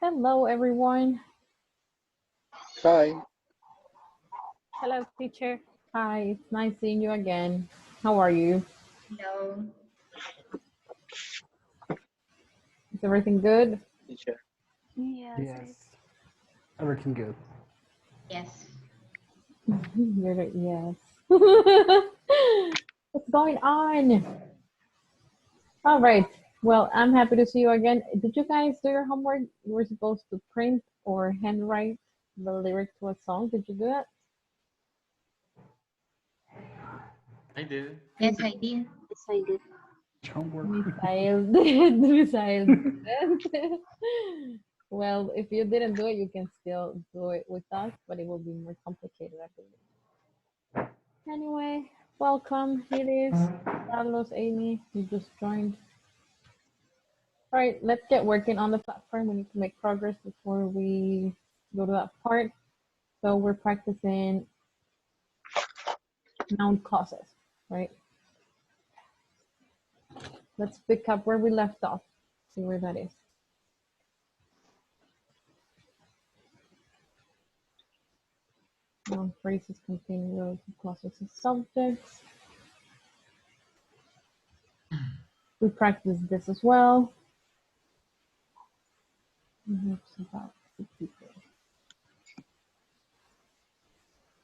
Hello, everyone. Hi. Hello, teacher. Hi, it's nice seeing you again. How are you? Hello. Is everything good? Teacher. Yes. Everything good. Yes. Yes. What's going on? All right. Well, I'm happy to see you again. Did you guys do your homework? You were supposed to print or handwrite the lyric to a song. Did you do that? I did. Yes, I did. Yes, I did. Homework. Misael did. Misael didn't. Well, if you didn't do it, you can still do it with us, but it will be more complicated, I believe. Anyway, welcome. It is Carlos, Amy. You just joined. All right, let's get working on the platform. We need to make progress before we go to that part. So we're practicing noun clauses, right? Let's pick up where we left off. See where that is. Noun phrases containing relative clauses and subjects. We practice this as well. About 60 people.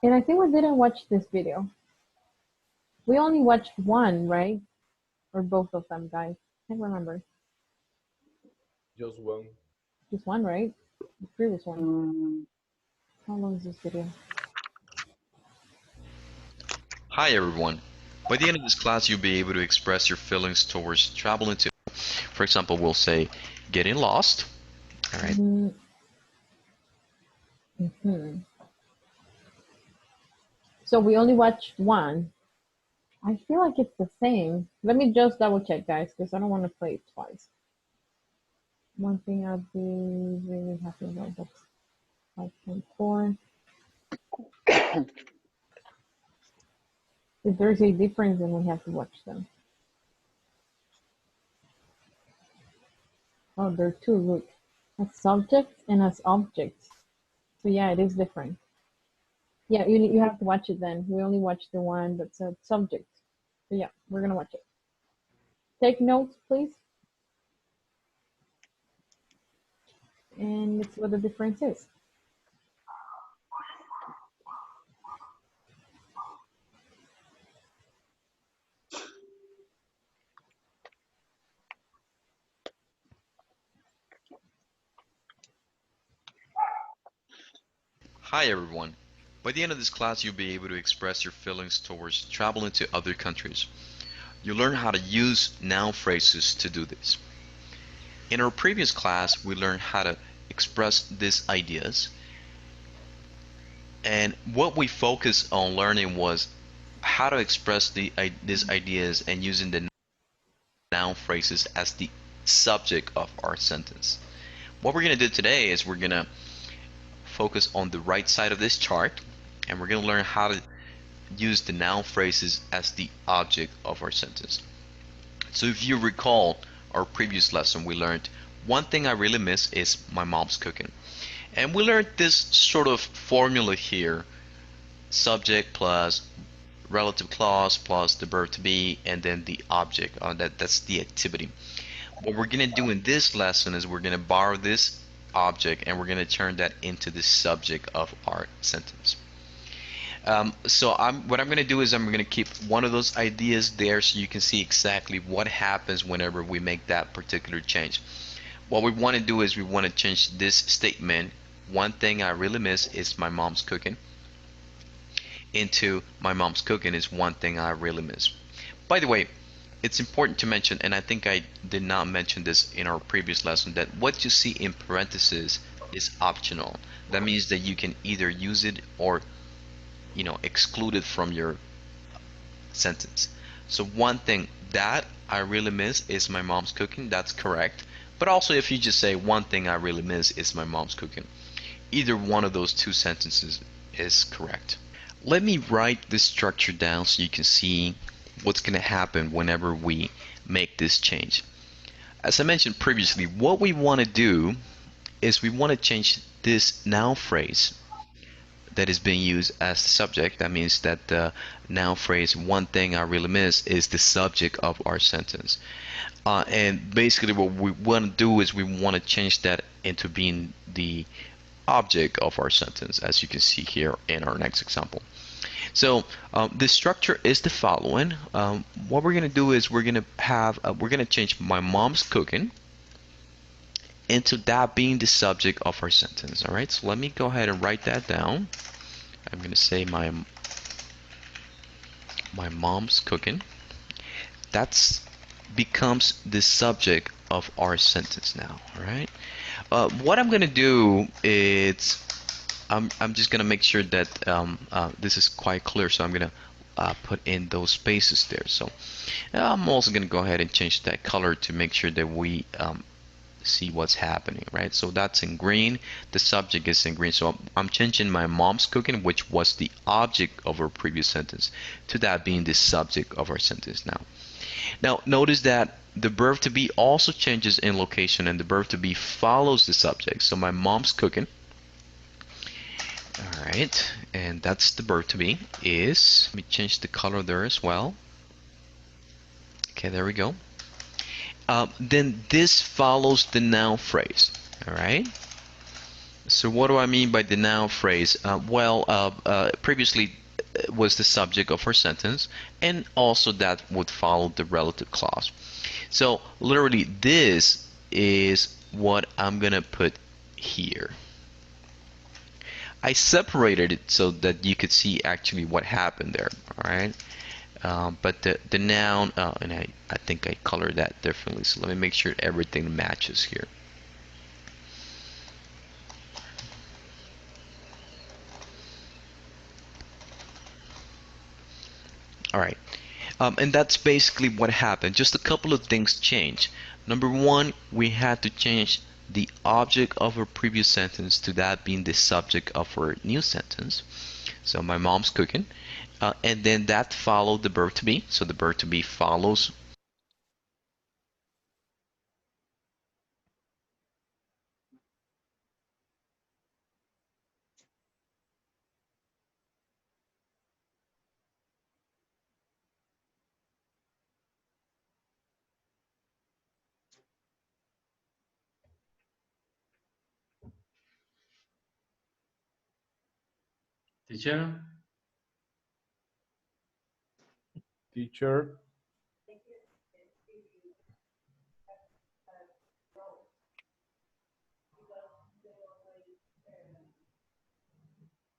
And I think we didn't watch this video. We only watched one, right? Or both of them, guys. I can't remember. Just one. Just one, right? The previous one. How long is this video? Hi everyone. By the end of this class, you'll be able to express your feelings towards traveling to, for example, we'll say getting lost. All right. So we only watched one. I feel like it's the same. Let me just double check, guys, because I don't want to play it twice. One thing I'd be really happy about, that's 5.4. If there's a difference, then we have to watch them. Oh, there are two, look. As subjects and as objects. So yeah, it is different. Yeah, you have to watch it then. We only watched the one that said subject. So yeah, we're gonna watch it. Take notes, please. And let's see what the difference is. Hi everyone. By the end of this class, you'll be able to express your feelings towards traveling to other countries. You'll learn how to use noun phrases to do this. In our previous class, we learned how to express these ideas. And what we focused on learning was how to express these ideas and using the noun phrases as the subject of our sentence. What we're going to do today is we're going to focus on the right side of this chart, and we're going to learn how to use the noun phrases as the object of our sentence. So if you recall our previous lesson, we learned one thing I really miss is my mom's cooking. And we learned this sort of formula here: subject plus relative clause plus the verb to be, and then the object. That's the activity. What we're going to do in this lesson is we're going to borrow this object and we're going to turn that into the subject of our sentence. What I'm going to do is I'm going to keep one of those ideas there so you can see exactly what happens whenever we make that particular change. What we want to do is we want to change this statement, one thing I really miss is my mom's cooking, into my mom's cooking is one thing I really miss. By the way, it's important to mention, and I think I did not mention this in our previous lesson, that what you see in parentheses is optional. That means that you can either use it or exclude it from your sentence. So one thing that I really miss is my mom's cooking, that's correct. But also if you just say one thing I really miss is my mom's cooking, either one of those two sentences is correct. Let me write this structure down so you can see what's going to happen whenever we make this change. As I mentioned previously, what we want to do is we want to change this noun phrase that is being used as the subject. That means that the noun phrase, one thing I really miss, is the subject of our sentence. And basically what we want to do is we want to change that into being the object of our sentence, as you can see here in our next example. So the structure is the following. What we're going to do is we're going to change my mom's cooking into that being the subject of our sentence. All right, so let me go ahead and write that down. I'm going to say my mom's cooking. That's becomes the subject of our sentence now. All right. What I'm going to do is I'm just going to make sure that this is quite clear. So I'm going to put in those spaces there. So I'm also going to go ahead and change that color to make sure that we see what's happening, right? So that's in green, the subject is in green. So I'm changing my mom's cooking, which was the object of our previous sentence, to that being the subject of our sentence now. Now notice that the verb to be also changes in location, and the verb to be follows the subject. So my mom's cooking, all right, and that's the verb to be is, let me change the color there as well. Okay, there we go. Then this follows the noun phrase. All right. So what do I mean by the noun phrase? Previously was the subject of our sentence, and also that would follow the relative clause. So literally, this is what I'm gonna put here. I separated it so that you could see actually what happened there. All right. But the noun, and I think I colored that differently, so let me make sure everything matches here. Alright, and that's basically what happened. Just a couple of things changed. Number one, we had to change the object of our previous sentence to that being the subject of our new sentence. So my mom's cooking. And then that followed the verb to be. So the verb to be follows. Teacher, Teacher.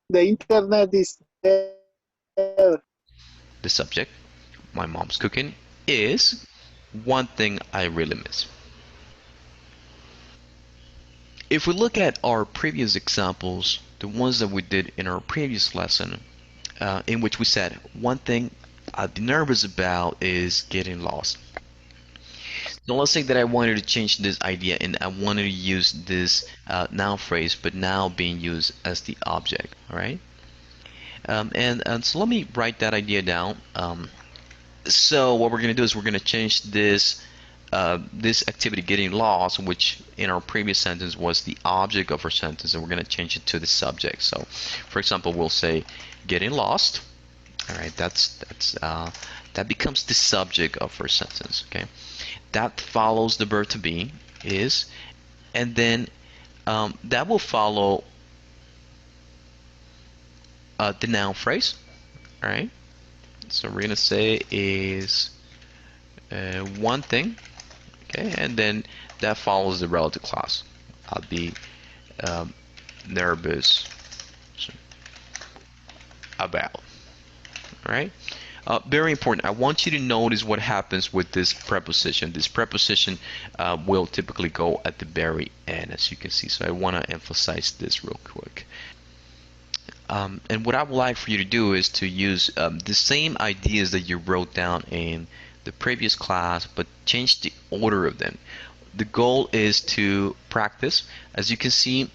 The internet is there. The subject, my mom's cooking, is one thing I really miss. If we look at our previous examples, the ones that we did in our previous lesson, in which we said one thing I'd be nervous about is getting lost. So let's say that I wanted to change this idea and I wanted to use this noun phrase, but now being used as the object. All right. And so let me write that idea down. So what we're going to do is we're going to change this this activity, getting lost, which in our previous sentence was the object of our sentence, and we're going to change it to the subject. So for example, we'll say getting lost. All right, that becomes the subject of our sentence. Okay, that follows the verb to be is, and then that will follow the noun phrase. All right, so we're going to say is one thing. Okay, and then that follows the relative clause. I'll be nervous about. All right. Very important. I want you to notice what happens with this preposition. This preposition will typically go at the very end, as you can see. So I want to emphasize this real quick. And what I would like for you to do is to use the same ideas that you wrote down in the previous class, but change the order of them. The goal is to practice. As you can see,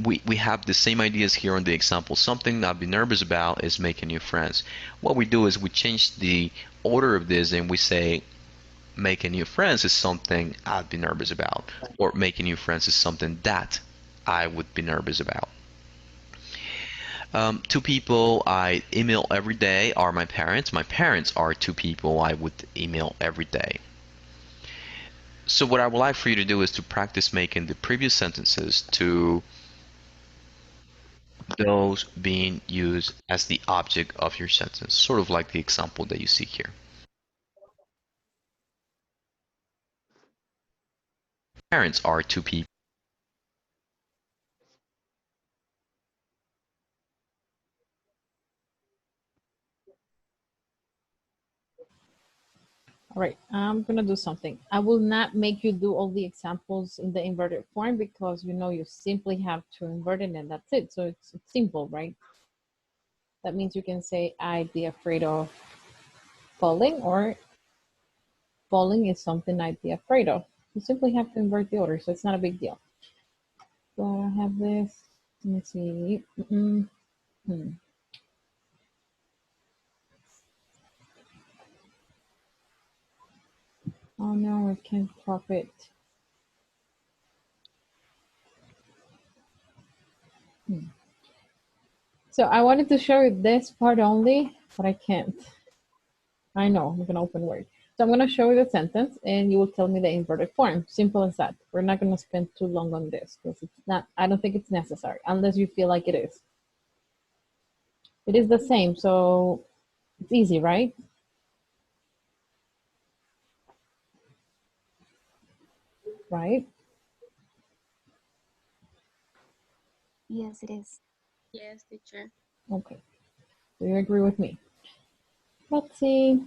we have the same ideas here on the example. Something I'd be nervous about is making new friends. What we do is we change the order of this and we say making new friends is something I'd be nervous about, or making new friends is something that I would be nervous about. Two people I email every day are my parents. My parents are two people I would email every day. So what I would like for you to do is to practice making the previous sentences to those being used as the object of your sentence, sort of like the example that you see here. Parents are two people. All right, I'm gonna do something. I will not make you do all the examples in the inverted form because you know you simply have to invert it and that's it. So it's simple, right? That means you can say I'd be afraid of falling, or falling is something I'd be afraid of. You simply have to invert the order, so it's not a big deal. So I have this. Let me see. Oh no, I can't crop it. So I wanted to show you this part only, but I can't. I know, I'm gonna open Word. So I'm gonna show you the sentence and you will tell me the inverted form. Simple as that. We're not gonna spend too long on this because it's not, I don't think it's necessary unless you feel like it is. It is the same, so it's easy, right? Right? Yes, it is. Yes, teacher. Okay. Do you agree with me? Let's see.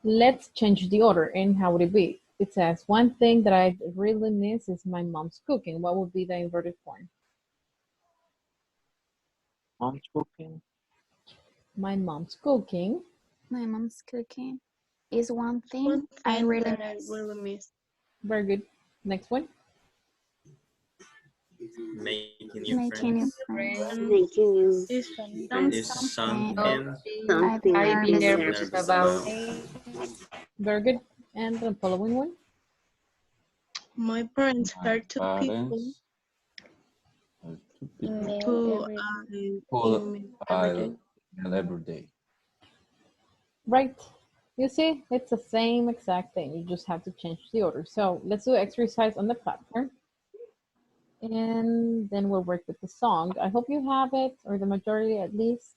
Let's change the order. And how would it be? It says, one thing that I really miss is my mom's cooking. What would be the inverted form? Mom's cooking. My mom's cooking. My mom's cooking is one thing, One I thing really that I miss. really miss. Very good. Next one. Making new Making new friends friends Making new is is something I'd be something I'd be nervous nervous nervous about. about. Very good. And the following one. my parents My are two people parents are two people to who email every I day. email every day. Right. You see, it's the same exact thing. You just have to change the order. So let's do exercise on the platform. And then we'll work with the song. I hope you have it, or the majority at least.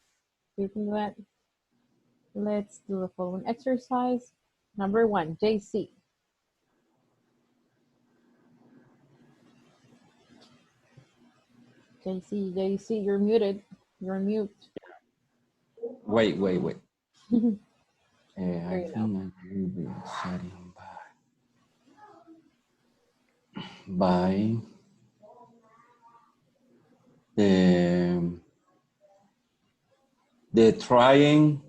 You can do that. Let's do the following exercise. Number 1, JC. JC, you're muted. You're mute. Wait. I There you think know. I will be starting by the trying.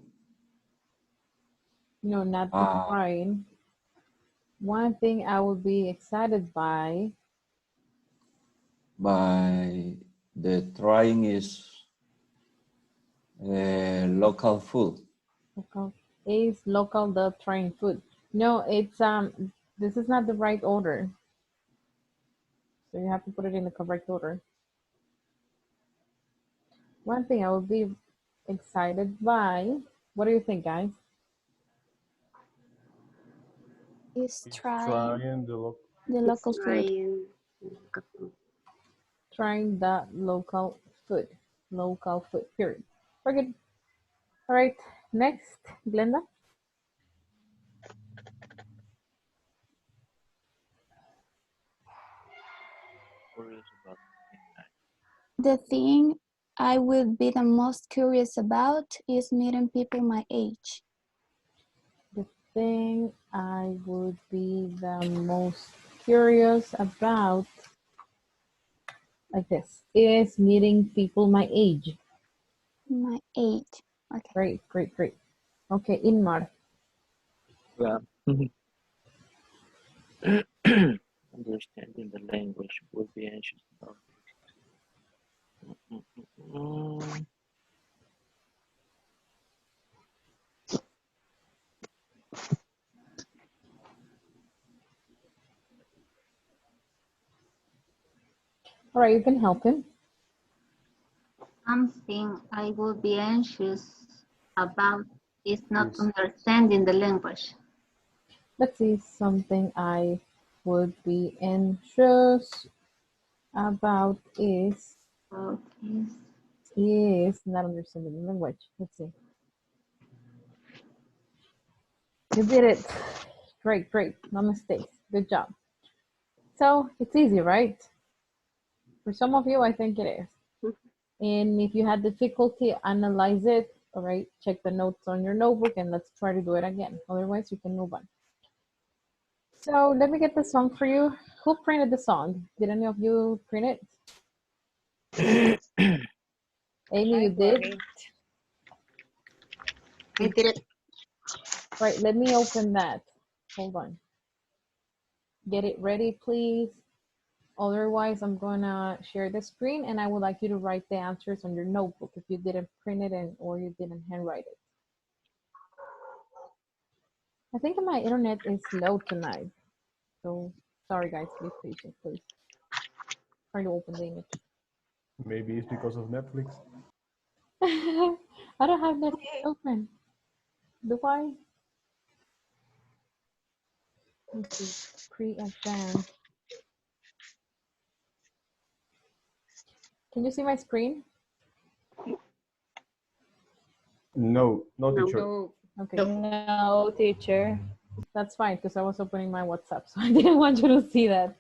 No, not the trying. One thing I would be excited by the trying is local food. local the trying food. No, it's this is not the right order. So you have to put it in the correct order. One thing I would be excited by. What do you think, guys? is Trying the the local food. Trying the local food. Local food, period. Very good. All right, next, Glenda. The thing I would be the most curious about is meeting people my age. The thing I would be the most curious about, like this, is meeting people my age. My age. Okay. Great. Okay, Inmar. Well, understanding the language would be anxious about. Mm, All right, you can help him. Something I would be anxious about is not Yes. understanding the language. Let's see, something I would be anxious about Okay. is not understanding the language. Let's see. You did it. Great, great. No mistakes. Good job. So it's easy, right? For some of you, I think it is. And if you had difficulty, analyze it. All right, check the notes on your notebook and let's try to do it again. Otherwise, you can move on. So let me get the song for you. Who printed the song? Did any of you print it? Amy, you did? I did it. Right, let me open that. Hold on. Get it ready, please. Otherwise, I'm gonna share the screen and I would like you to write the answers on your notebook if you didn't print it or you didn't handwrite it. I think my internet is slow tonight. So sorry guys, be patient, please. Try to open the image. Maybe it's because of Netflix. I don't have Netflix open. Do I? Let's see. Pre-advanced. Can you see my screen? No, no teacher. No. Okay. No, teacher. That's fine because I was opening my WhatsApp, so I didn't want you to see that.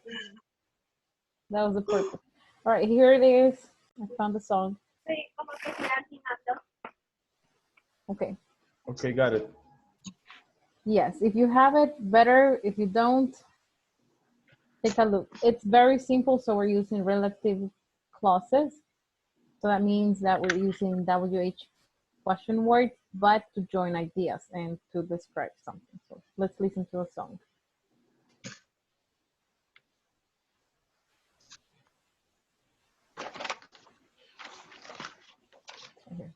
That was the purpose. All right, here it is. I found the song. Okay. Okay, got it. Yes, if you have it, better. If you don't, take a look. It's very simple, so we're using relative clauses. So that means that we're using WH question words, but to join ideas and to describe something. So let's listen to a song. Okay.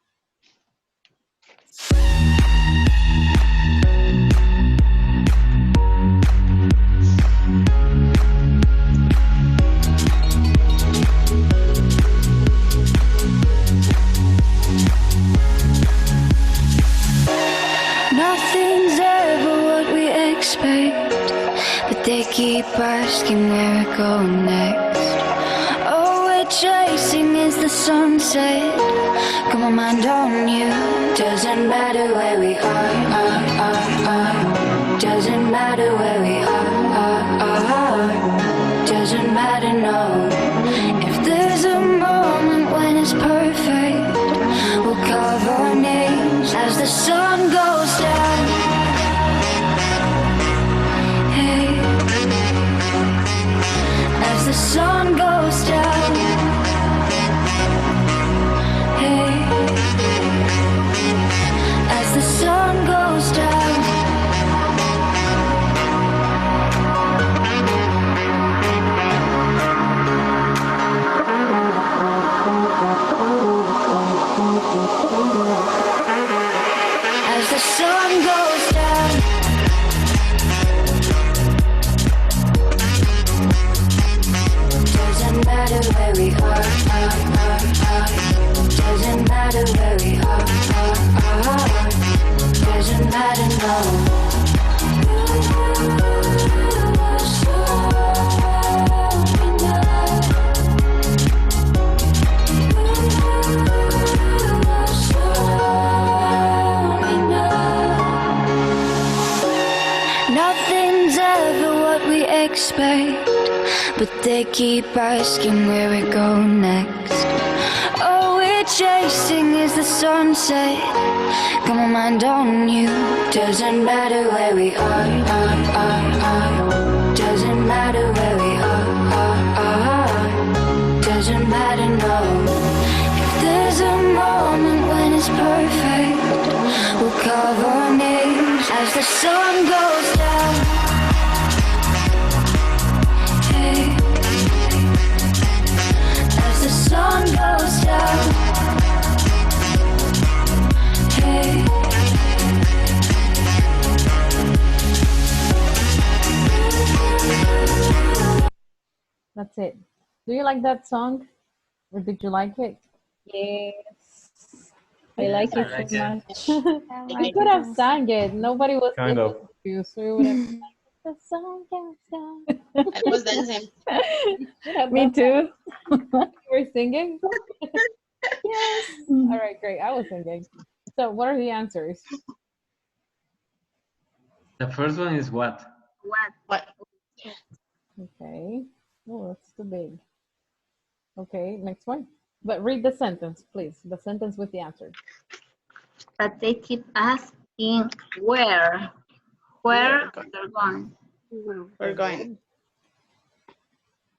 Nothing's ever what we expect, but they keep asking where we're going next. All we're chasing is the sunset. Got my mind on you. Doesn't matter where we are. Doesn't matter where we are. Doesn't matter, no. If there's a moment when it's perfect, we'll carve our names as the sun goes down. Hey, as the sun goes down. Hey, as the sun goes down. As the sun goes down. Doesn't matter where we are. Doesn't matter where we are. Doesn't matter, no. Nothing's ever what we expect, but they keep asking where we go next. All we're chasing is the sunset. Got my mind on you. Doesn't matter where we are. Doesn't matter where we are. Doesn't matter, no. If there's a moment when it's perfect, we'll carve our names as the sun goes down. Hey, as the sun goes down. That's it. Do you like that song? Or did you like it? Yes. I like I it like so it. much. I You like could it have also. sang it. Nobody was Kind listening of. to you, so you would have the song goes down. I was dancing. Yeah, Me that's too. you were singing. Yes. All right, great. I was singing. So, what are the answers? The first one is what? What? Okay. Oh, that's too big. Okay, next one. But read the sentence, please. The sentence with the answer. But they keep asking where they're going. We're going.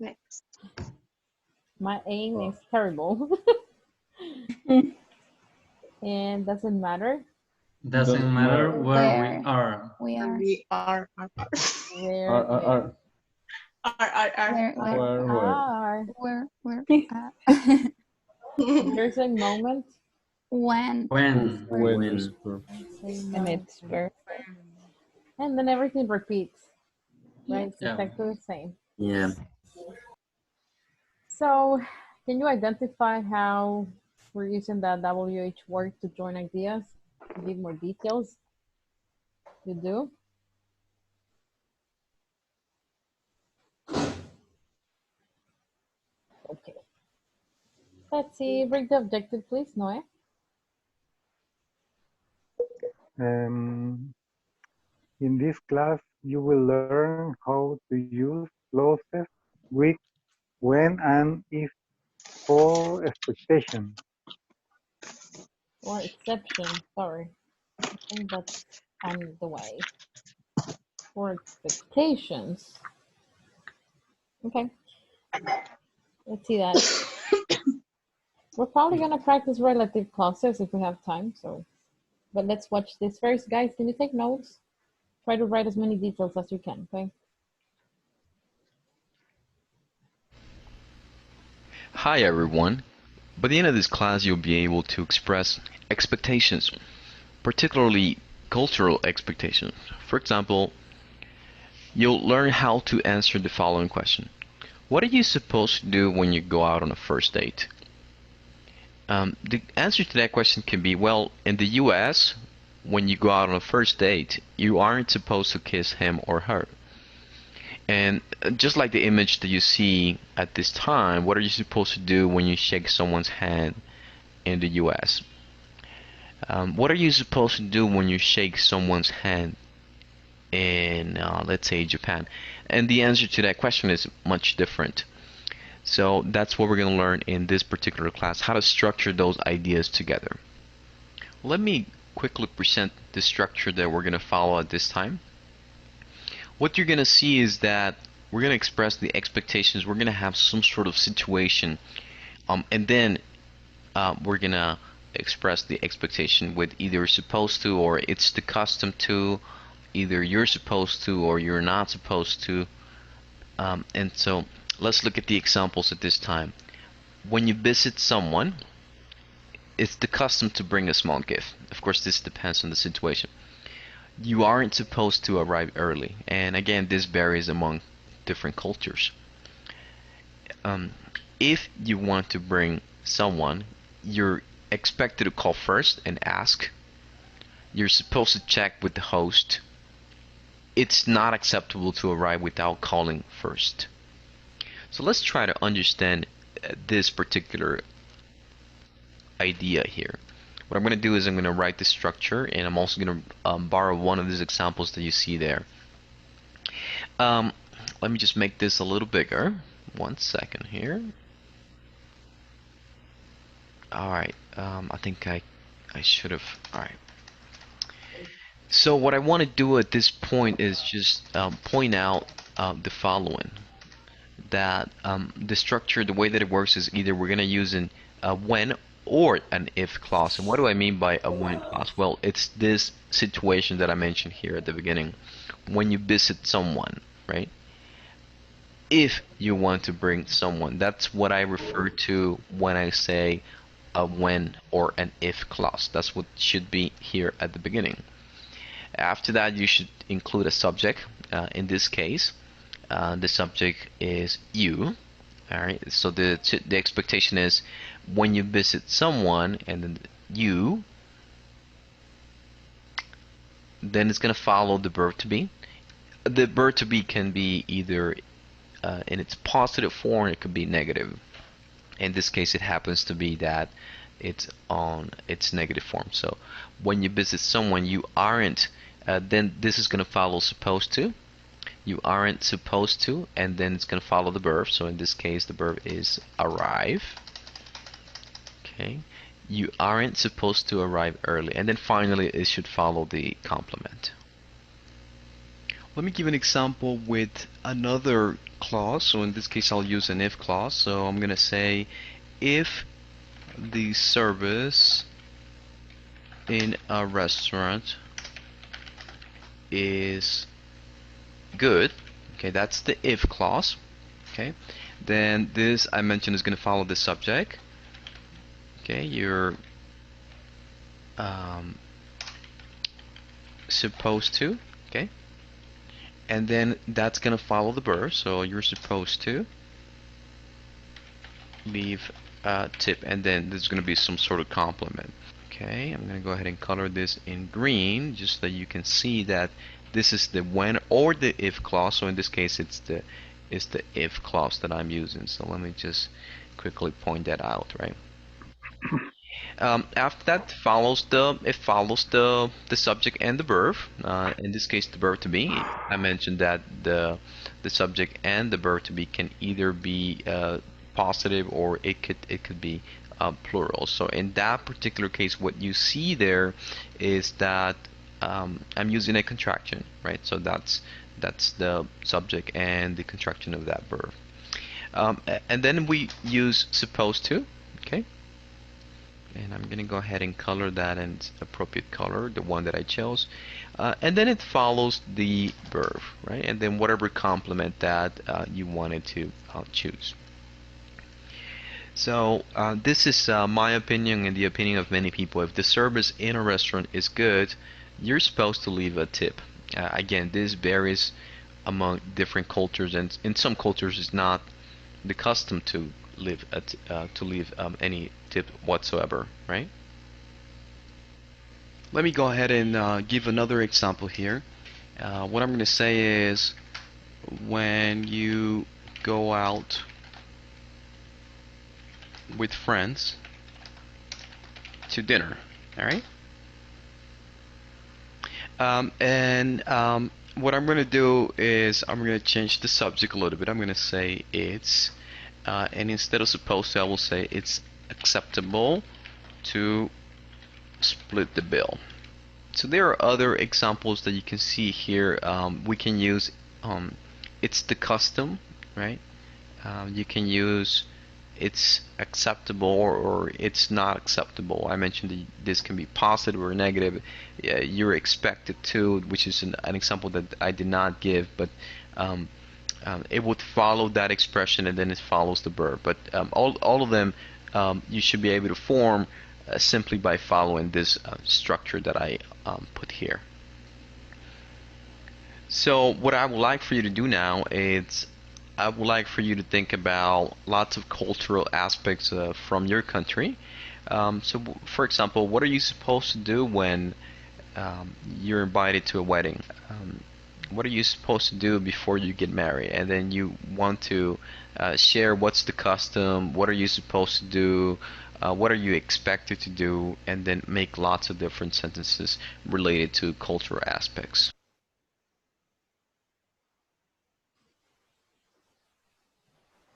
Next. My aim is terrible. And doesn't matter Doesn't matter where we are. We are. We are. where Are. Where Where? are. where There's a moment. when When? When is perfect. And it's perfect. And then everything repeats, right? It's Yeah. exactly the same. Yeah. So, can you identify how we're using that WH word to join ideas? To give more details? You do? Okay. Let's see. Read the objective, please, Noé. In this class, you will learn how to use clauses with, when, and if for expectation. Or exception, sorry. I think that's on the way. For expectations. Okay. Let's see that. We're probably gonna practice relative clauses if we have time, so. But let's watch this first. Guys, can you take notes? Try to write as many details as you can, okay? Hi everyone. By the end of this class, you'll be able to express expectations, particularly cultural expectations. For example, you'll learn how to answer the following question. What are you supposed to do when you go out on a first date? The answer to that question can be, well, in the US, when you go out on a first date, you aren't supposed to kiss him or her. And just like the image that you see at this time, what are you supposed to do when you shake someone's hand in the US? What are you supposed to do when you shake someone's hand in, let's say, Japan? And the answer to that question is much different. So that's what we're going to learn in this particular class, how to structure those ideas together. Let me quickly present the structure that we're going to follow at this time. What you're going to see is that we're going to express the expectations. We're going to have some sort of situation, and then we're going to express the expectation with either supposed to or it's the custom to, either you're supposed to or you're not supposed to. And so let's look at the examples at this time. When you visit someone, it's the custom to bring a small gift. Of course, this depends on the situation. You aren't supposed to arrive early, and again, this varies among different cultures. If you want to bring someone, you're expected to call first and ask. You're supposed to check with the host. It's not acceptable to arrive without calling first. So let's try to understand this particular idea here. What I'm going to do is I'm going to write the structure, and I'm also going to borrow one of these examples that you see there. Let me just make this a little bigger. 1 second here. Alright, I think I should have. Alright. So what I want to do at this point is just point out the following. That the structure, the way that it works is either we're going to use an when or an if clause. And what do I mean by a when clause? Well, it's this situation that I mentioned here at the beginning. When you visit someone, right? If you want to bring someone, that's what I refer to when I say a when or an if clause. That's what should be here at the beginning. After that, you should include a subject. In this case, the subject is you. All right. So the expectation is when you visit someone and then then it's gonna follow the verb to be. The verb to be can be either in its positive form, it could be negative. In this case, it happens to be that it's on its negative form. So when you visit someone, you aren't, then this is going to follow supposed to. You aren't supposed to, and then it's going to follow the verb. So in this case, the verb is arrive. Okay. You aren't supposed to arrive early. And then finally, it should follow the complement. Let me give an example with another clause. So in this case, I'll use an if clause. So I'm going to say, if the service in a restaurant is good, okay, that's the if clause, okay, then this I mentioned is going to follow the subject, okay, you're supposed to, okay, and then that's going to follow the verb, so you're supposed to leave a tip, and then there's going to be some sort of complement. Okay, I'm going to go ahead and color this in green just so that you can see that this is the when or the if clause. So in this case, it's the if clause that I'm using. So let me just quickly point that out, right? After that follows it follows the subject and the verb. In this case, the verb to be. I mentioned that the subject and the verb to be can either be positive or it could be plural. So in that particular case, what you see there is that I'm using a contraction, right? So that's the subject and the contraction of that verb. And then we use supposed to, okay? And I'm going to go ahead and color that in appropriate color, the one that I chose. And then it follows the verb, right? And then whatever complement that you wanted to choose. So this is my opinion and the opinion of many people. If the service in a restaurant is good, you're supposed to leave a tip. Again, this varies among different cultures, and in some cultures it's not the custom to leave any tip whatsoever, right? Let me go ahead and give another example here. What I'm going to say is when you go out with friends to dinner, all right? What I'm going to do is I'm going to change the subject a little bit. I'm going to say it's, and instead of supposed to, I will say it's acceptable to split the bill. So there are other examples that you can see here. We can use it's the custom, right? You can use it's acceptable or it's not acceptable. I mentioned that this can be positive or negative. You're expected to, which is an example that I did not give, but it would follow that expression and then it follows the verb. But all of them you should be able to form simply by following this structure that I put here. So what I would like for you to do now is I would like for you to think about lots of cultural aspects from your country. So for example, what are you supposed to do when you're invited to a wedding? What are you supposed to do before you get married? And then you want to share what's the custom, what are you supposed to do, what are you expected to do, and then make lots of different sentences related to cultural aspects.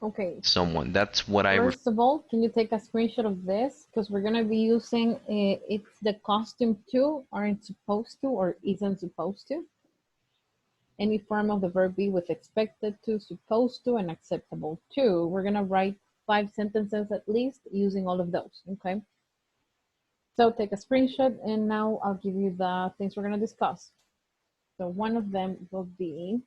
Okay. Someone. That's what First of all, can you take a screenshot of this? Because we're going to be using it's the costume to, aren't supposed to, or isn't supposed to. Any form of the verb be with expected to, supposed to, and acceptable to. We're going to write 5 sentences at least using all of those, okay? So take a screenshot, and now I'll give you the things we're going to discuss. So one of them will be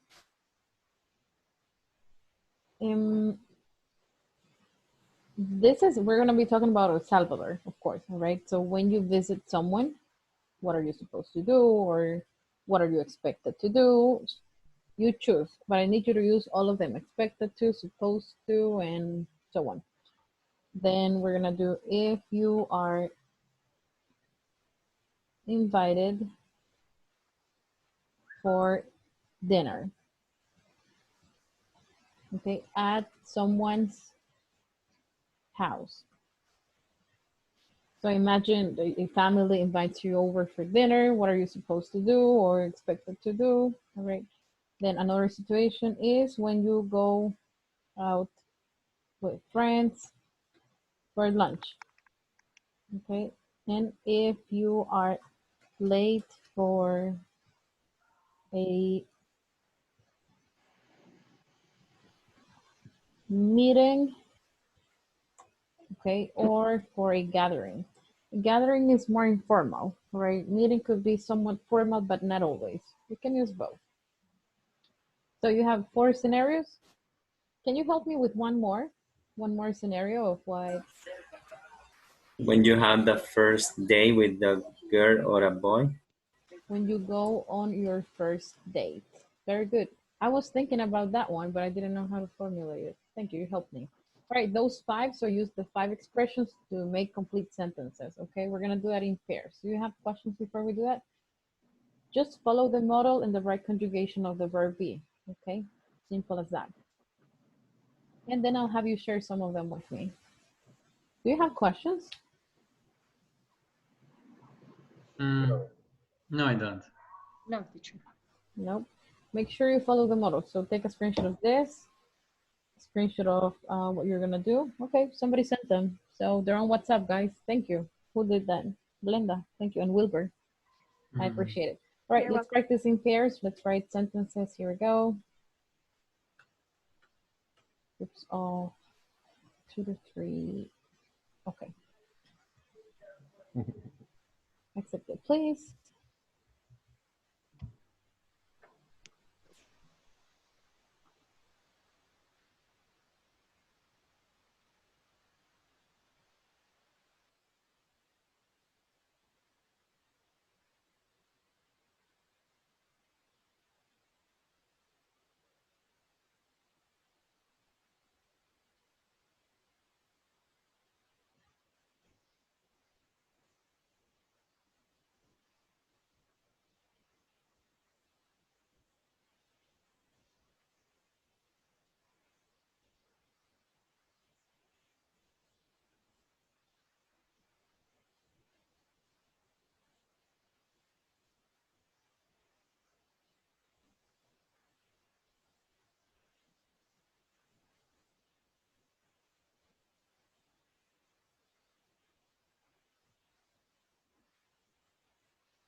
we're going to be talking about El Salvador, of course, all right? So when you visit someone, what are you supposed to do, or what are you expected to do? You choose, but I need you to use all of them. Expected to, supposed to, and so on. Then we're gonna do if you are invited for dinner. Okay, at someone's house. So imagine a family invites you over for dinner. What are you supposed to do or expected to do? All right. Then another situation is when you go out with friends for lunch. Okay. And if you are late for a meeting, okay, or for a gathering. A gathering is more informal, right? Meeting could be somewhat formal, but not always. You can use both. So you have 4 scenarios. Can you help me with one more? One more scenario of what? When you have the first day with a girl or a boy. When you go on your first date. Very good. I was thinking about that one, but I didn't know how to formulate it. Thank you, you helped me. All right, those 5, so use the 5 expressions to make complete sentences, okay? We're gonna do that in pairs. Do you have questions before we do that? Just follow the model and the right conjugation of the verb be, okay? Simple as that. And then I'll have you share some of them with me. Do you have questions? No, I don't. No, teacher. Nope. Make sure you follow the model. So take a screenshot of this, screenshot of what you're gonna do. Okay, somebody sent them. So they're on WhatsApp, guys. Thank you. Who did that? Blenda, thank you. And Wilbur, I appreciate it. All right, let's practice in pairs. Let's write sentences. Here we go. Oops, all 2 to 3. Okay. Accept it, please.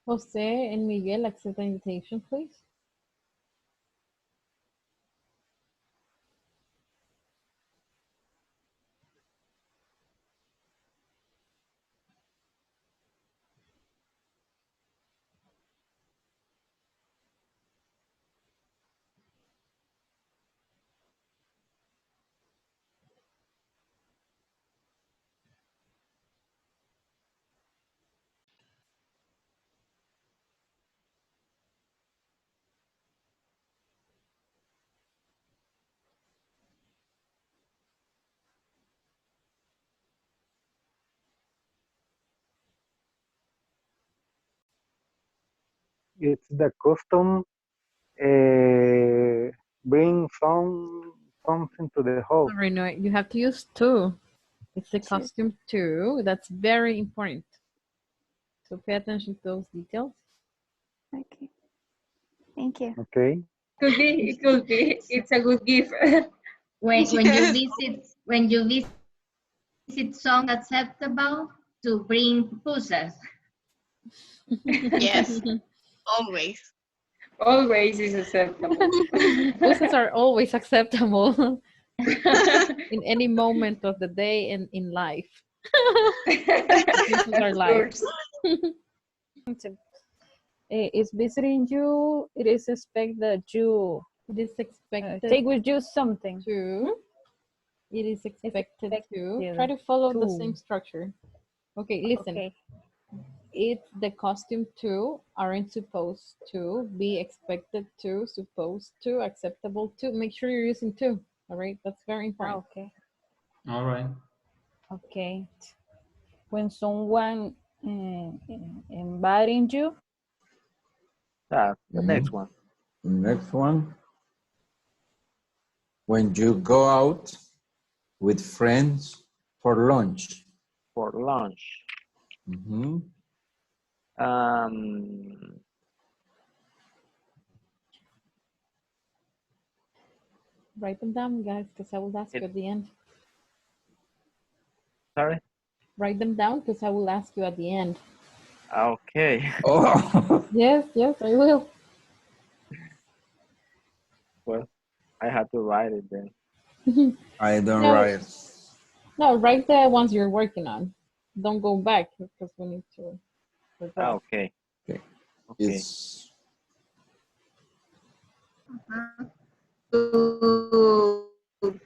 Jose and Miguel, accept the invitation, please. It's the custom bring something to the house. Sorry, no, you have to use to. It's the costume too. That's very important. So pay attention to those details. Okay. Thank you. Okay. It could be. It's a good gift. when you visit some acceptable to bring puzzles. Yes, always. Always is acceptable. Puzzles are always acceptable in any moment of the day and in life. Puzzles are life. Is visiting you, it is expected that you It is expected take with you something. to. It is expected to. expected Try to follow the to. same structure. Okay, listen. Okay. it's the costume to, aren't supposed to, be expected to, supposed to, acceptable to. Make sure you're using to. All right, that's very important. Okay. All right. Okay. When someone inviting you. The next one. Next one. When you go out with friends for lunch. For lunch. Mm-hmm. Write them down, guys, because I will ask you at the end. Sorry? Write them down because I will ask you at the end. Okay. Oh. Yes, I will. Well, I have to write it then. I don't No. write. No, write the ones you're working on. Don't go back because we need to. Okay. Okay. It's To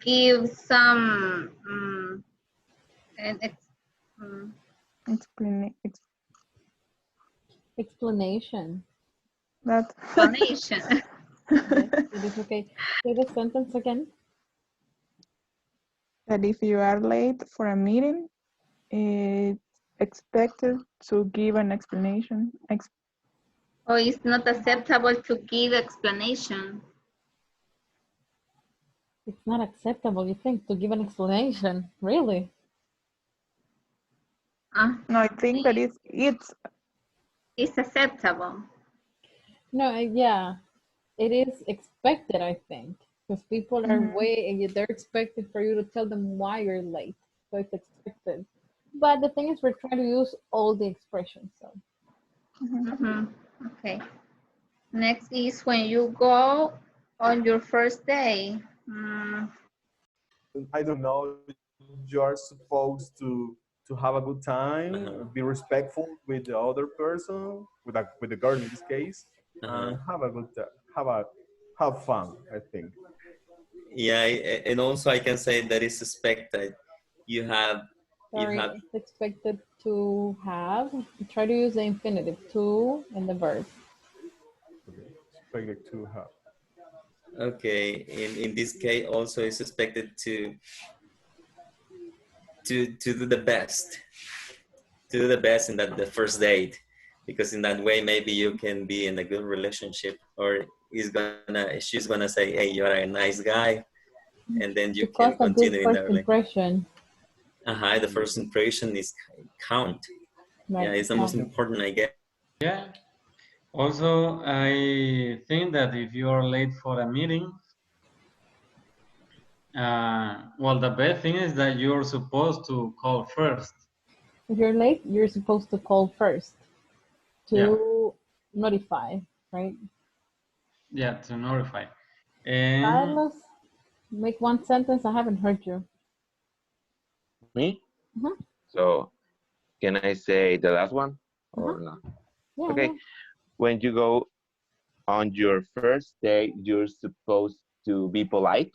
give some explanation. That explanation. Yes, it is okay. Say the sentence again. that if you are late for a meeting, it's expected to give an explanation. Or it's not acceptable to give explanation. It's not acceptable, you think, to give an explanation. Really? No, I think that it's acceptable. No, yeah, it is expected, I think, because people are they're expected for you to tell them why you're late. So it's expected. But the thing is, we're trying to use all the expressions. So. Okay. Next is when you go on your first day. I don't know. You are supposed to have a good time, be respectful with the other person, with the girl in this case, and have a good have fun. I think. Yeah, and also I can say that it's expected. You have. It's expected to have. Try to use the infinitive to in the verb. Expected to have. Okay, in this case also it's expected to do the best. To do the best in the first date, because in that way maybe you can be in a good relationship, or she's gonna say, hey, you're a nice guy, and then you can continue in the impression. The first impression is count. Right. Yeah, it's the most important, I guess. Yeah. Also, I think that if you are late for a meeting, well, the best thing is that you're supposed to call first. If you're late, you're supposed to call first to notify, right? Yeah, to notify. And Carlos, make one sentence. I haven't heard you. Me? So, can I say the last one or not? Yeah, okay. yeah. When you go on your first day, you're supposed to be polite.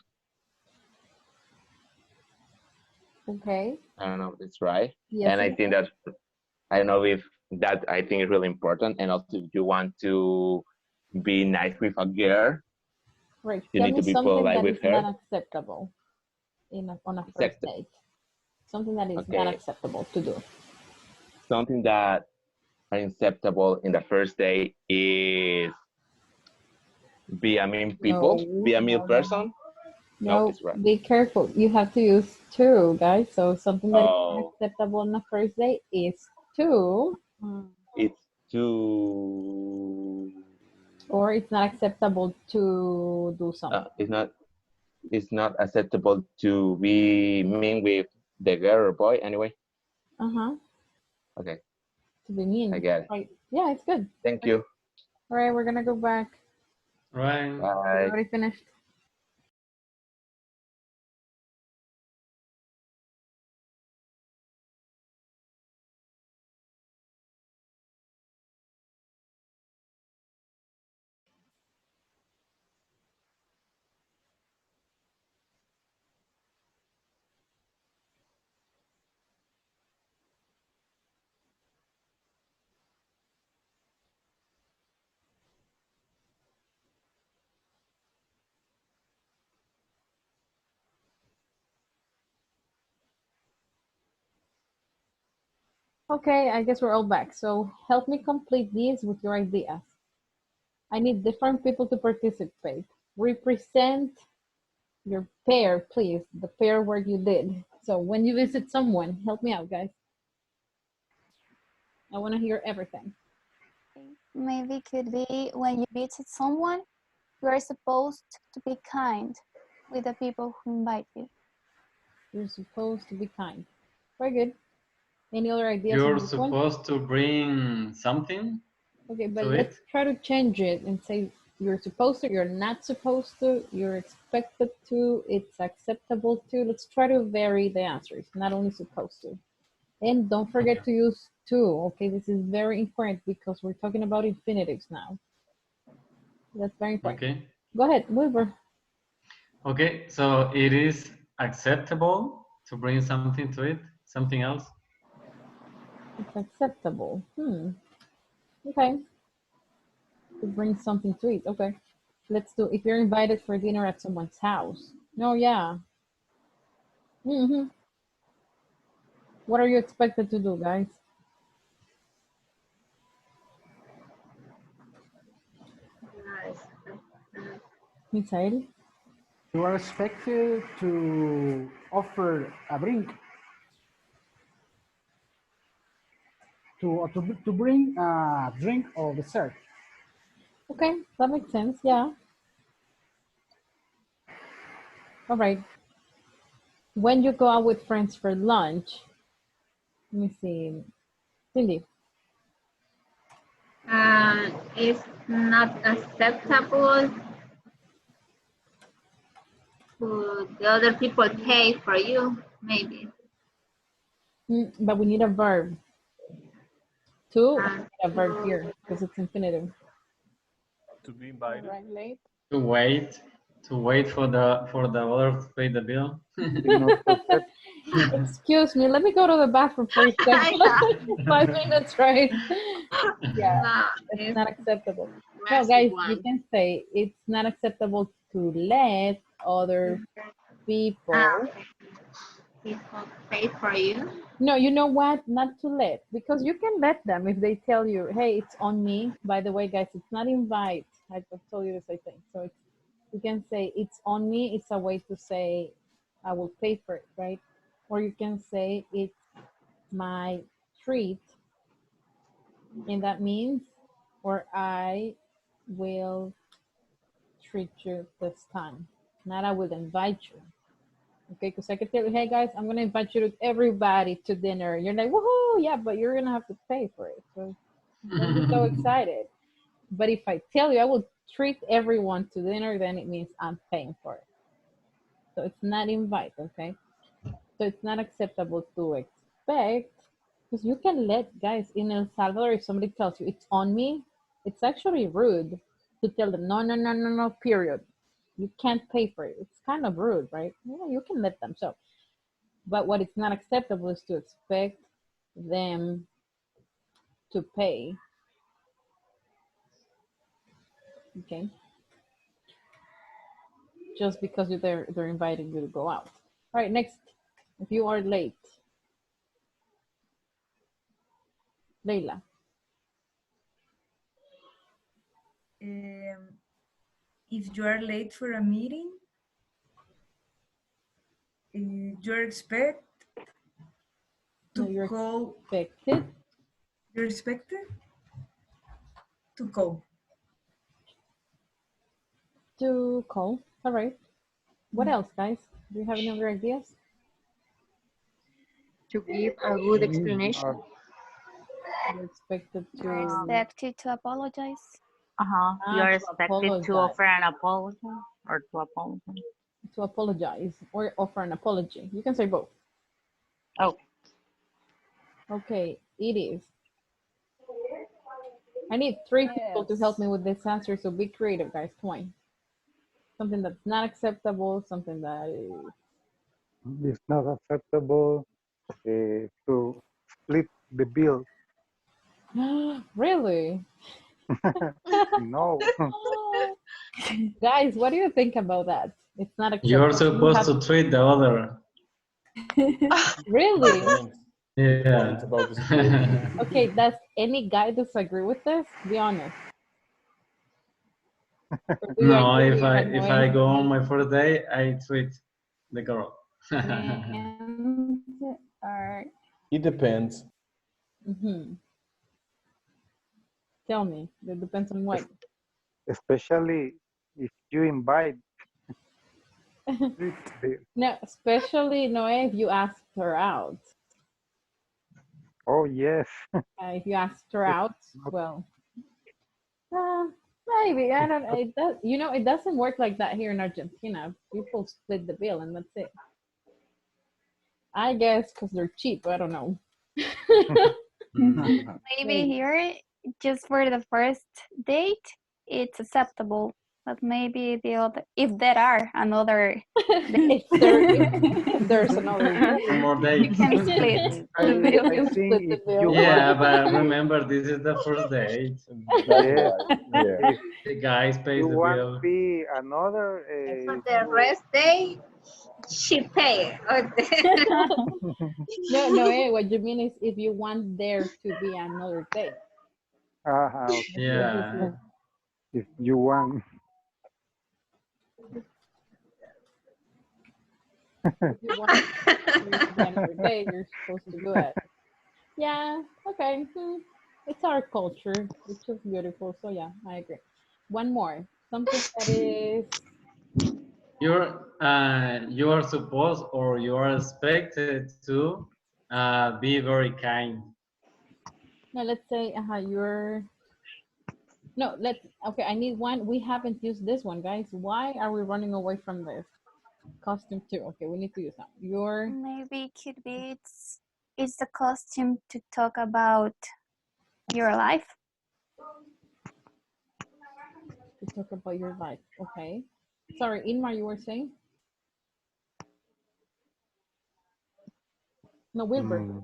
Okay. I don't know if that's right. Yes, and I think that, I don't know if that, I think is really important. And also, if you want to be nice with a girl, right. you Tell need me to be something polite that with is her. not acceptable on a first date. Something that is not acceptable to do. Something that unacceptable in the first day is be a mean people, be a mean person. No, it's right. be careful. You have to use to, guys. So something that is unacceptable on the first day is to. It's to. Or it's not acceptable to do something. It's not acceptable to be mean with the girl or boy anyway. Okay. To be mean. I get it. Right. Yeah, it's good. Thank you. All right, we're gonna go back. Right. Bye. Already finished. Okay, I guess we're all back. So help me complete these with your ideas. I need different people to participate. Represent your pair, please. The pair where you did. So when you visit someone, help me out, guys. I want to hear everything. Maybe could be when you visit someone, you are supposed to be kind with the people who invite you. You're supposed to be kind. Very good. Any other ideas on You're this one? supposed to bring something Okay, but to let's it. try to change it and say you're supposed to, you're not supposed to, you're expected to, it's acceptable to. Let's try to vary the answers, not only supposed to. And don't forget to use to, okay? This is very important because we're talking about infinitives now. That's very important. Okay. Go ahead, Wilbur. Okay, so it is acceptable to bring something to it, something else. It's acceptable. Okay. To bring something to eat. Okay. Let's do, if you're invited for dinner at someone's house. No, yeah. What are you expected to do, guys? Misael? You are expected to offer a drink. To bring a drink or dessert. Okay, that makes sense, yeah. All right. When you go out with friends for lunch, let me see. Cindy. It's not acceptable to the other people pay for you, maybe. But we need a verb. To, we need a verb here because it's infinitive. To be invited. Arrive late. To wait for the other to pay the bill. Excuse me, let me go to the bathroom for a second. 5 minutes, right? Yeah, No, it's not acceptable. No, guys, you can say it's not acceptable to let other people. People pay for you. No, you know what? Not to let, because you can let them if they tell you, hey, it's on me. By the way, guys, it's not invite. I've told you this, I think. So it's, you can say it's on me. It's a way to say I will pay for it, right? Or you can say it's my treat, and that means, or I will treat you this time. Not I will invite you. Okay, because I could tell you, hey guys, I'm gonna invite you to everybody to dinner. You're like, woohoo, yeah, but you're gonna have to pay for it. So don't be so excited. But if I tell you I will treat everyone to dinner, then it means I'm paying for it. So it's not invite, okay? So it's not acceptable to expect, because you can let, guys, in El Salvador, if somebody tells you it's on me, it's actually rude to tell them, no, no, no, no, no, period. You can't pay for it. It's kind of rude, right? Yeah, you can let them. So, but what is not acceptable is to expect them to pay. Okay. Just because they're inviting you to go out. All right, next. If you are late. Leila. If you are late for a meeting, you're expected to No, you're call. expected. You're expected to call. To call. All right. What else, guys? Do you have any other ideas? To give a good explanation. You're expected to. You're expected to apologize. You are to expected to apologize. offer an apology or to apologize. To apologize or offer an apology. You can say both. Oh. Okay, it is. I need 3 people to help me with this answer, so be creative, guys. Come on. Something that's not acceptable, something that is... It's not acceptable to split the bill. Really? No. Guys, what do you think about that? It's not acceptable. You're supposed to treat the other. Really? point about the situation. Okay, does any guy disagree with this? Be honest. Or do you No, agree if I go on my first day, I treat the girl. and are It depends. Tell me. It depends on what. Especially if you invite. the- No, especially Noe if you asked her out. Oh yes. If you asked her out, well, maybe I don't. It does. You know, it doesn't work like that here in Argentina. People split the bill and that's it. I guess because they're cheap. I don't know. Maybe here, just for the first date, it's acceptable. But maybe the other, if there are another, if there's another One more you date. can split the bill. I think if you Yeah, want, but remember, this is the first date. That's yes, right. Yeah. if The guys pays you the want bill. be another, For the rest day, she pay. No, what you mean is if you want there to be another date. okay. Yeah. If you want, If you want there to be another date, you're supposed to do it. Yeah, okay. It's our culture, which is beautiful. So yeah, I agree. One more. Something that is You are supposed or you are expected to be very kind. no. Let's say you're. No, okay. I need one. We haven't used this one, guys. Why are we running away from this? Costume too. Okay, we need to use that. Your Maybe it could be it's the costume to talk about your life. to talk about your life. Okay. Sorry, Inmar, you were saying? No, Wilbur.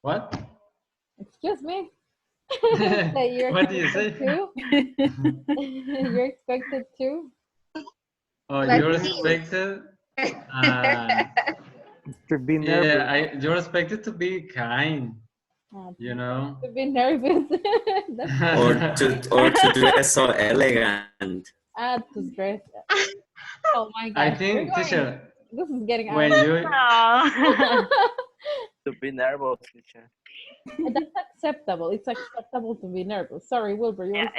What? Excuse me. That you're What do you say? expected to? You're expected to? Oh, Like you're this. expected. to be Yeah, nervous. you're expected to be kind. You know. To be nervous. or to dress so elegant. To dress. Oh my I gosh. think, teacher, This is getting out when of you To be nervous, teacher. That's acceptable. It's acceptable to be nervous. Sorry, Wilbur. You were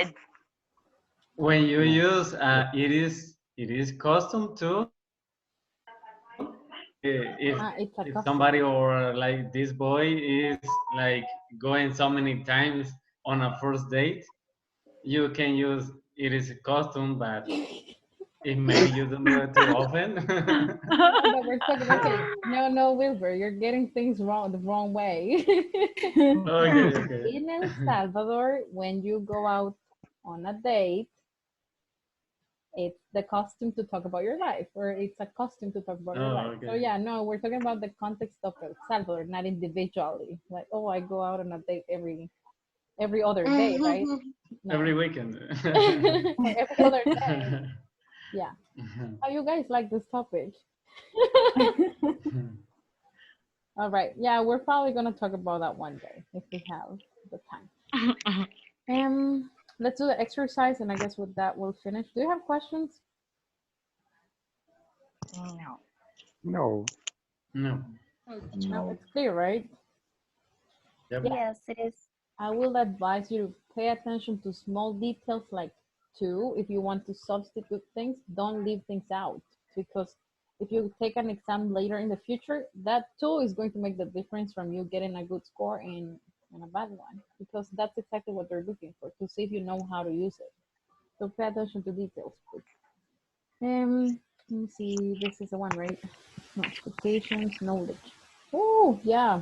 when you use it is custom to it's a if custom. somebody or like this boy is like going so many times on a first date, you can use it is a custom, but if maybe you don't do it too often. But we're talking. Okay, no, Wilbur, you're getting things wrong the wrong way. Okay. In El Salvador, when you go out on a date, it's the costume to talk about your life, or it's a costume to talk about your life. So Okay. yeah, no, we're talking about the context of El Salvador, not individually. Like, oh, I go out on a date every other day, right? No. Every weekend. Or every other day. Yeah. How you guys like this topic? All right. Yeah, we're probably gonna talk about that one day if we have the time. Let's do the exercise, and I guess with that we'll finish. Do you have questions? No. No. No, it's clear, right? Yep. Yes, it is. I will advise you to pay attention to small details like if you want to substitute things, don't leave things out, because if you take an exam later in the future, that too is going to make the difference from you getting a good score and a bad one, because that's exactly what they're looking for, to see if you know how to use it. So pay attention to details, please. Let me see, this is the one, right? No, expectations, knowledge. Oh, yeah.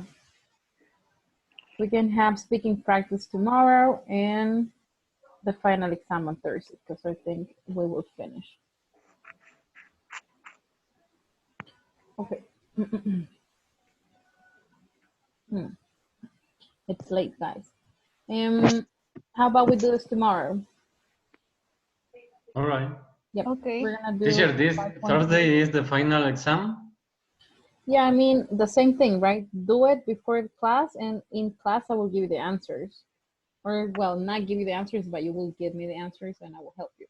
We can have speaking practice tomorrow and the final exam on Thursday, because I think we will finish. Okay. It's late, guys. How about we do this tomorrow? All right. Yep. Okay. We're gonna do Teacher, this 5.3. Thursday is the final exam. Yeah, I mean, the same thing, right? Do it before class, and in class, I will give you the answers. Or, well, not give you the answers, but you will give me the answers and I will help you.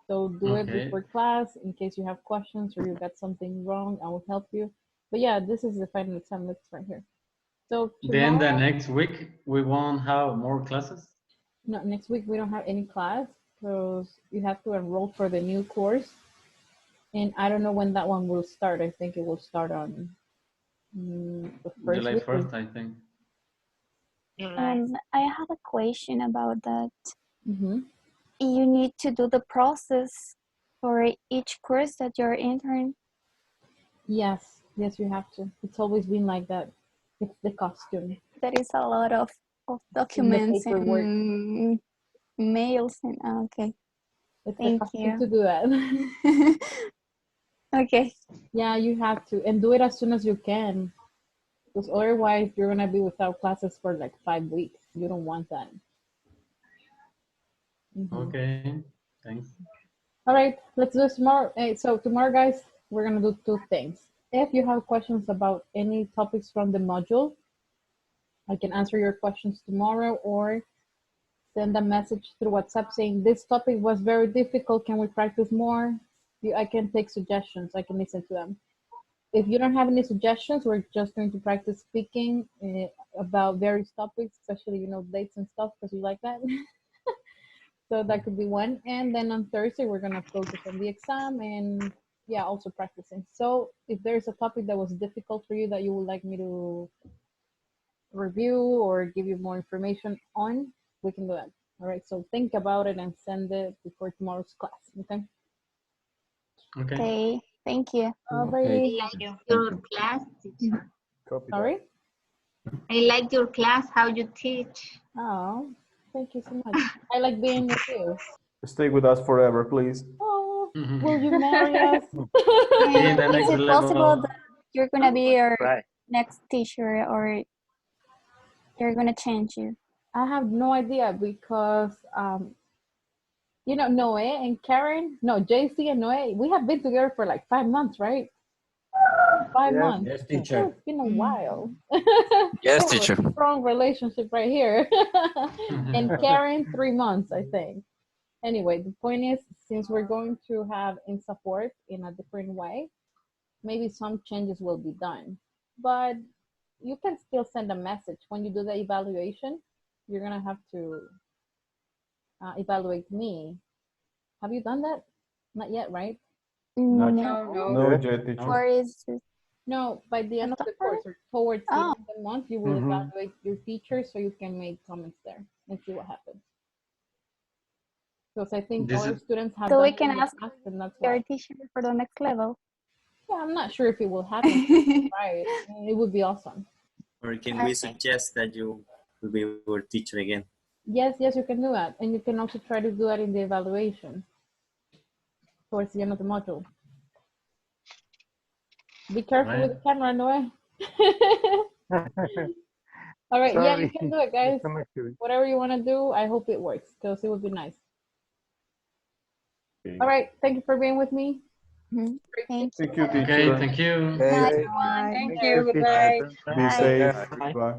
So do it Okay. before class in case you have questions or you got something wrong, I will help you. But yeah, this is the final exam list right here. So Then the tomorrow, next week we won't have more classes. no, next week we don't have any class because you have to enroll for the new course. And I don't know when that one will start. I think it will start on the first July week. 1st, I think. I have a question about that. Mm-hmm. You need to do the process for each course that you're entering. Yes, you have to. It's always been like that. It's the costume. That is a lot of documents and mails and okay. It's Thank the costume you to do that. Okay. Yeah, you have to, and do it as soon as you can, because otherwise you're gonna be without classes for like 5 weeks. You don't want that. Okay, thanks. All right, let's do this tomorrow. So tomorrow, guys, we're gonna do 2 things. If you have questions about any topics from the module, I can answer your questions tomorrow, or send a message through WhatsApp saying this topic was very difficult. Can we practice more? I can take suggestions. I can listen to them. If you don't have any suggestions, we're just going to practice speaking about various topics, especially, dates and stuff, because you like that. So that could be one. And then on Thursday, we're going to focus on the exam and, yeah, also practicing. So if there's a topic that was difficult for you that you would like me to review or give you more information on, we can do that. All right. So think about it and send it before tomorrow's class. Okay. Okay. Thank you. Alrighty. I like your class. Sorry? I like your class, how you teach. Oh, thank you so much. I like being with you. Stay with us forever, please. Oh, will you marry us? Is it possible that you're gonna be your Right. next teacher, or you're gonna change you? I have no idea because, Noe and Karen, no, JC and Noe, we have been together for like 5 months, right? 5 Yes. months. Yes, teacher. It's been a while. Yes, We have teacher. a strong relationship right here. And Karen, 3 months, I think. Anyway, the point is, since we're going to have in support in a different way, maybe some changes will be done. But you can still send a message when you do the evaluation. You're gonna have to evaluate me. Have you done that? Not yet, right? No. No, yet, teacher. Or is it? No, by the end of the course or towards the end of the month, you will evaluate your teachers so you can make comments there and see what happens. Because I think This other is- students have So done we it can in the ask past, and that's your why. teacher for the next level. Yeah, I'm not sure if it will happen. Right? It would be awesome. Or can we suggest that you will be our teacher again? Yes, you can do that, and you can also try to do that in the evaluation towards the end of the module. Be careful with the camera, Noe. All right, yeah, you can do it, guys. Whatever you want to do, I hope it works because it would be nice. Okay. All right, thank you for being with me. Thank you, teacher. Okay, thank you. Night, Okay. everyone. Thank you, you. Good night. Be safe. Bye. Bye.